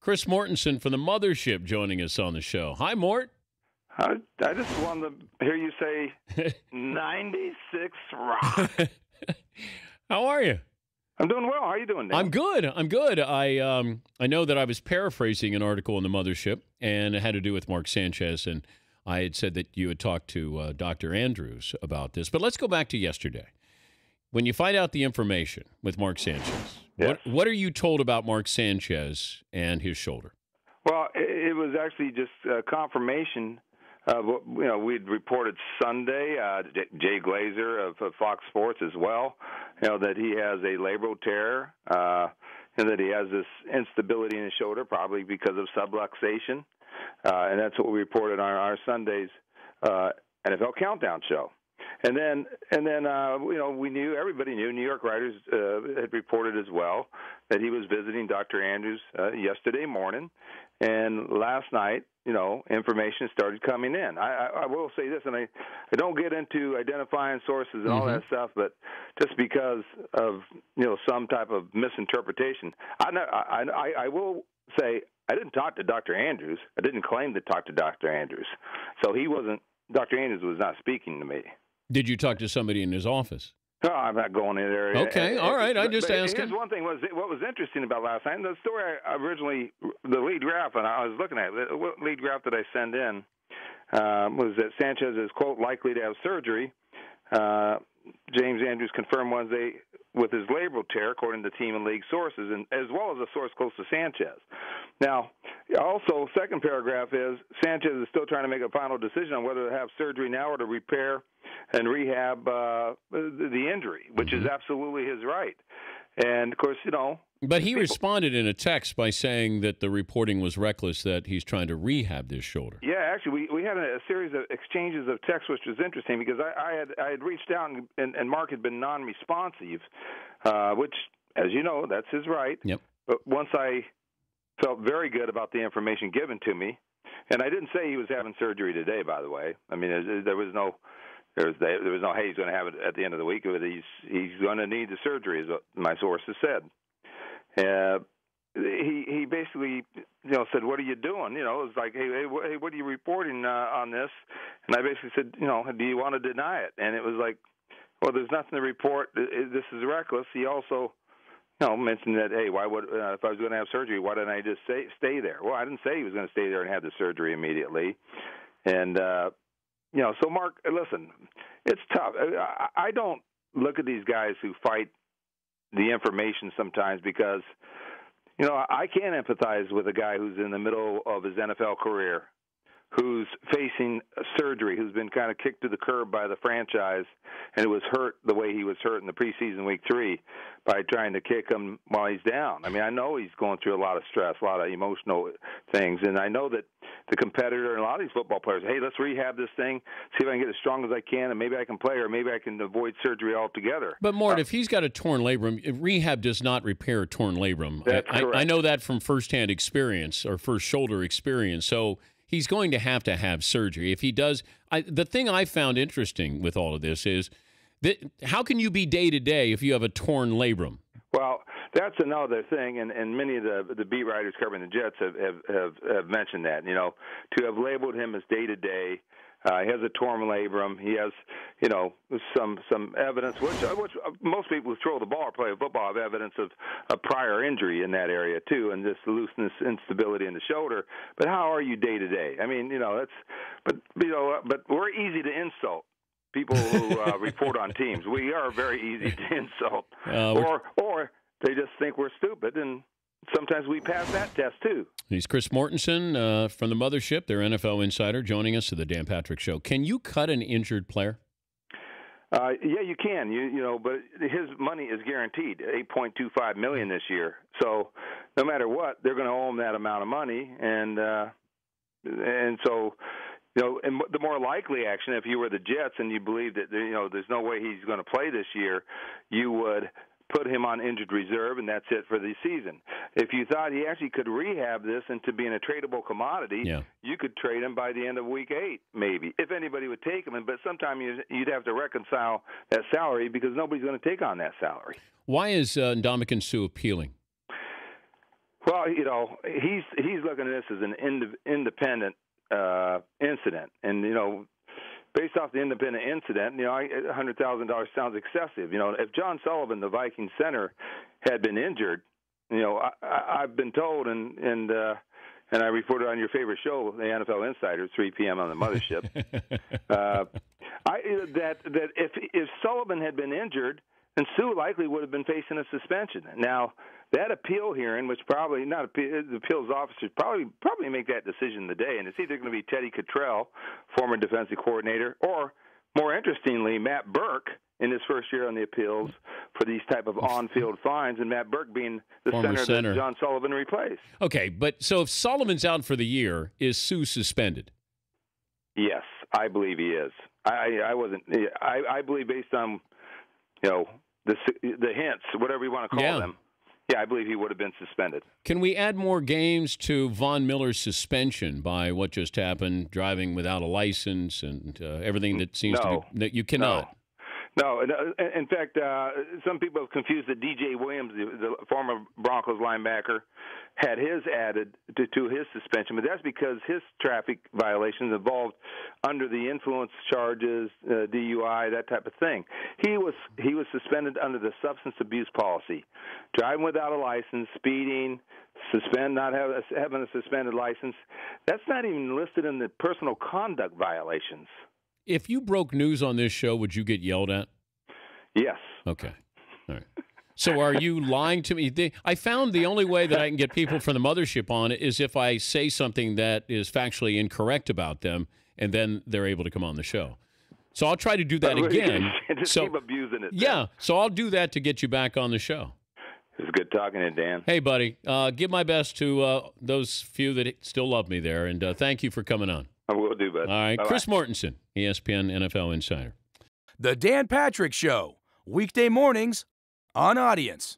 Chris Mortensen from the Mothership joining us on the show. Hi, Mort. I just wanted to hear you say 96 rock. How are you? I'm doing well. How are you doing, Dan? I'm good. I know that I was paraphrasing an article in the Mothership, and it had to do with Mark Sanchez, and I had said that you had talked to Dr. Andrews about this. But let's go back to yesterday. When you find out the information with Mark Sanchez, yes. what are you told about Mark Sanchez and his shoulder? Well, it was actually just confirmation of what we'd reported Sunday. Jay Glazer of Fox Sports as well, that he has a labral tear, and that he has this instability in his shoulder, probably because of subluxation, and that's what we reported on our Sunday's NFL Countdown show. And then everybody knew, New York writers had reported as well that he was visiting Dr. Andrews yesterday morning, and last night, information started coming in. I will say this, and I don't get into identifying sources and all that stuff, but just because of some type of misinterpretation, I will say I didn't talk to Dr. Andrews. I didn't claim to talk to Dr. Andrews, so Dr. Andrews was not speaking to me. Did you talk to somebody in his office? No, I'm not going in there. Okay, all right. I just asked. Here's one thing: what was interesting about last night. And the story the lead graph, and I was looking at what lead graph did I send in was that Sanchez is quote likely to have surgery. James Andrews confirmed Wednesday with his labral tear, according to team and league sources, and as well as a source close to Sanchez. Now, also, second paragraph is Sanchez is still trying to make a final decision on whether to have surgery now or to repair and rehab the injury, which is absolutely his right. And, of course, But he responded in a text by saying that the reporting was reckless, that he's trying to rehab this shoulder. Yeah, actually, we had a series of exchanges of text, which was interesting because I had reached out and Mark had been non-responsive, which, as you know, that's his right. Yep. But once I felt very good about the information given to me, and I didn't say he was having surgery today, by the way. I mean, there was no hey, he's going to have it at the end of the week. He's going to need the surgery, is what my sources said. He basically said, "What are you doing?" It was like, hey, what are you reporting on this? And I basically said, do you want to deny it? And it was like, well, there's nothing to report. This is reckless. He also mentioned that, hey, why would if I was going to have surgery, why didn't I just stay there? Well, I didn't say he was going to stay there and have the surgery immediately. And so Mark, listen, it's tough. I don't look at these guys who fight the information sometimes because, I can't empathize with a guy who's in the middle of his NFL career, who's facing surgery, who's been kind of kicked to the curb by the franchise, and it was hurt the way he was hurt in the preseason week 3 by trying to kick him while he's down. I mean, I know he's going through a lot of stress, a lot of emotional things, and I know that the competitor and a lot of these football players, hey, let's rehab this thing, see if I can get as strong as I can, and maybe I can play, or maybe I can avoid surgery altogether. But, Mort, if he's got a torn labrum, rehab does not repair a torn labrum. That's correct. I know that from firsthand experience or first shoulder experience. So he's going to have surgery. If he does, the thing I found interesting with all of this is that how can you be day-to-day if you have a torn labrum? Well, that's another thing, and many of the beat writers covering the Jets have mentioned that. To have labeled him as day-to-day, he has a torn labrum. He has, some evidence, which most people who throw the ball or play football have evidence of a prior injury in that area too, and this looseness, instability in the shoulder. But how are you day-to-day? I mean, but we're easy to insult. People who report on teams, we are very easy to insult, or they just think we're stupid, and sometimes we pass that test too. He's Chris Mortensen from the Mothership, their NFL insider, joining us to the Dan Patrick Show. Can you cut an injured player? Yeah, you can. But his money is guaranteed, $8.25 million this year. So no matter what, they're going to owe him that amount of money, and so. And the more likely action, if you were the Jets and you believe that there's no way he's going to play this year, you would put him on injured reserve, and that's it for the season. If you thought he actually could rehab this into being a tradable commodity, you could trade him by the end of week 8, maybe, if anybody would take him. But sometime you'd have to reconcile that salary because nobody's going to take on that salary. Why is Ndamukong Suh appealing? Well, he's looking at this as an independent incident, and based off the independent incident, $100,000 sounds excessive. If John Sullivan, the Viking center, had been injured, I've been told, and I reported on your favorite show, the NFL Insider, 3 p.m. on the mothership, that if Sullivan had been injured, then Sue likely would have been facing a suspension. Now, that appeal hearing, which probably not the appeals officers probably make that decision today, and it's either going to be Teddy Cottrell, former defensive coordinator, or more interestingly, Matt Burke in his first year on the appeals for these type of on-field fines, and Matt Burke being the center that John Sullivan replaced. Okay, but so if Sullivan's out for the year, is Sue suspended? Yes, I believe he is. I believe based on the hints, whatever you want to call them. Yeah, I believe he would have been suspended. Can we add more games to Von Miller's suspension by what just happened, driving without a license and everything that seems to be that you cannot? No. In fact, some people have confused that DJ Williams, the former Broncos linebacker, had his added to his suspension, but that's because his traffic violations involved under the influence charges, DUI, that type of thing. He was suspended under the substance abuse policy, driving without a license, speeding, not having a suspended license. That's not even listed in the personal conduct violations. If you broke news on this show, would you get yelled at? Yes. Okay. All right. So are you lying to me? I found the only way that I can get people from the mothership on it is if I say something that is factually incorrect about them, and then they're able to come on the show. So I'll try to do that again. Just keep abusing it. Yeah. So I'll do that to get you back on the show. It was good talking to you, Dan. Hey, buddy. Give my best to those few that still love me there, and thank you for coming on. I will do, bud. All right. Bye-bye. Chris Mortensen, ESPN NFL Insider. The Dan Patrick Show, weekday mornings on Audience.